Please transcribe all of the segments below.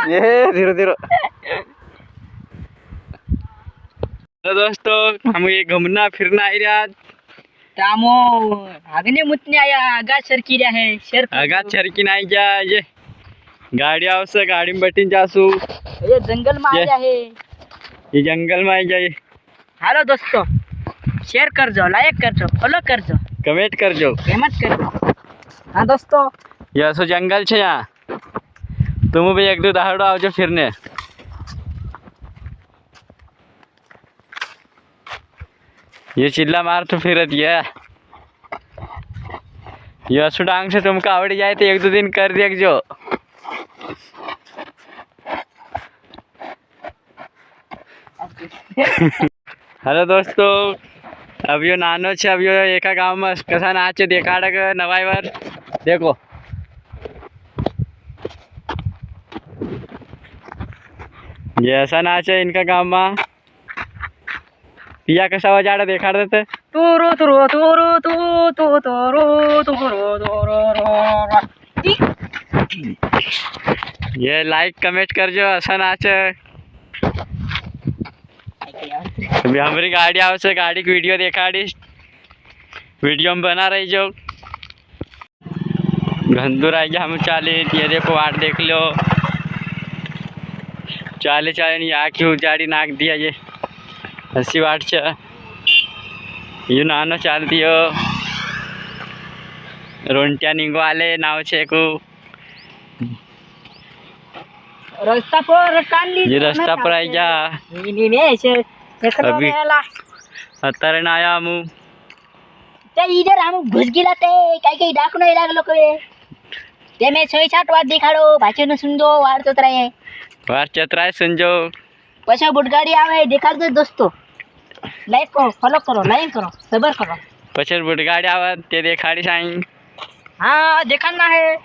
ये धीरे धीरे। तो दोस्तों हम ये घूमना फिरना आई रहा तामो आगने मुतने आया आगा सरकी रहा है शर आगा चरकी नहीं जा ये गाड़ी आवश्य गाड़ी में बैठी जासू ये जंगल में आया है ये जंगल में आई जाए। हेलो दोस्तों शेयर कर जो लाइक कर जो फॉलो कर जो कमेंट कर जो कमेंट कर जो। हाँ दोस्तों ये सो जंगल छे यहाँ तुम भी एक दो दहाड़ो आवजो फिरने। ये चिल्ला मार तो फिरत ये असु डांग से तुमको आवड़ जाए तो एक दो दिन कर देख जो। हेलो दोस्तों अब यो नानो छे अब यो एका गाँव में कसा नाचे देखाड़क नवाईवर देखो। ये ऐसा नाचे इनका गाँव में पिया कसा बजाड़ा देखाड़ देते तुरु तुरु तुरु तु तु तुरु तुरु तुरु। ये लाइक कमेंट कर जो ऐसा नाचे। अभी हमारी गाड़ी आओ से गाड़ी की वीडियो देखाड़ी वीडियो में बना रही जो घंधुर आई हम चाले ये देखो वाट देख लो चाले चाले नहीं आँख उजाड़ी नाक दिया ये हसी वाट छ यू नानो चाल दियो रोंटिया निंगो आले नाव छे को रास्ता पर कान ली ये रास्ता पर आई जा नी ने से अभी अत्तारे ना आया मु ते इधर हम घुस गिला ते काही डाकनो लागलो को ते मैं 6-7 वार देखाडो भाचेनो सुंदो वार चतराय संजो पछा बुटगाड़ी आवे देखाड़ दो दोस्तों लाइक करो फॉलो करो लाइक करो सबर करो पछा बुटगाड़ी आवे ते देखाड़ी साईं। हाँ देखना है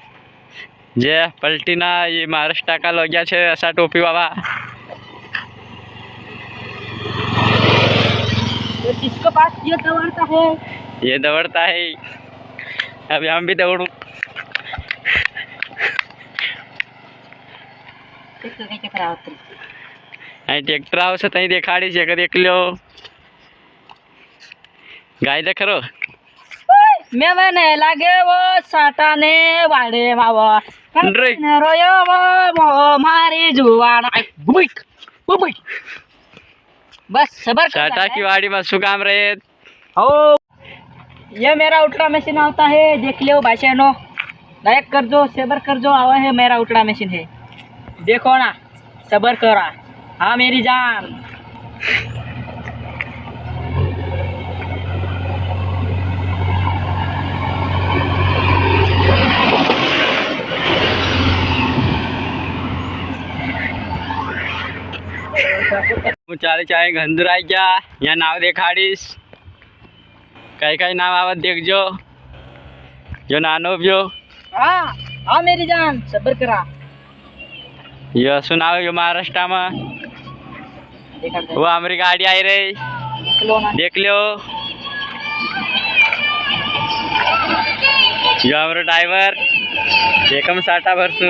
जे पलटी ना ये महाराष्ट्र का लोगिया छे ऐसा टोपी बाबा तो किसके पास ये दौड़ता है ये दौड़ता है अभी हम भी दौड़ू ट्रैक्टर आओ से तई देखाड़ी छे देख लो गाय देख रो मैं मैंने लागे वो साटा ने वाड़े मावा रोयो वो मारी जुवान बस सबर साटा की वाड़ी में सुकाम रहे हो। ये मेरा उल्टा मशीन आता है देख लो भाईनो लाइक कर दो सबर कर दो आवा है मेरा उल्टा मशीन है देखो ना सबर करा। हाँ मेरी जान चाले चाहे घंधुर आई जा यहाँ नाव देखाड़ीश कई कई नाव आवत देख जो नानो जो। हाँ हाँ मेरी जान सबर करा। ये सुनाओ यो महाराष्ट्र में वो हमारी गाड़ी आई रही देख लो यो हमारा ड्राइवर एकम साटा भरसू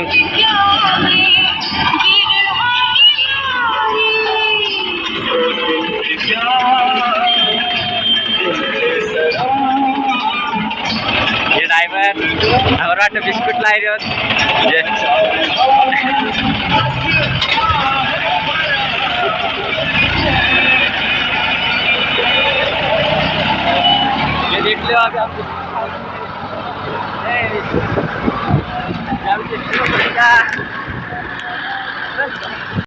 ये ड्राइवर हमारा बिस्कुट लाई रहे ये देख लो अभी आप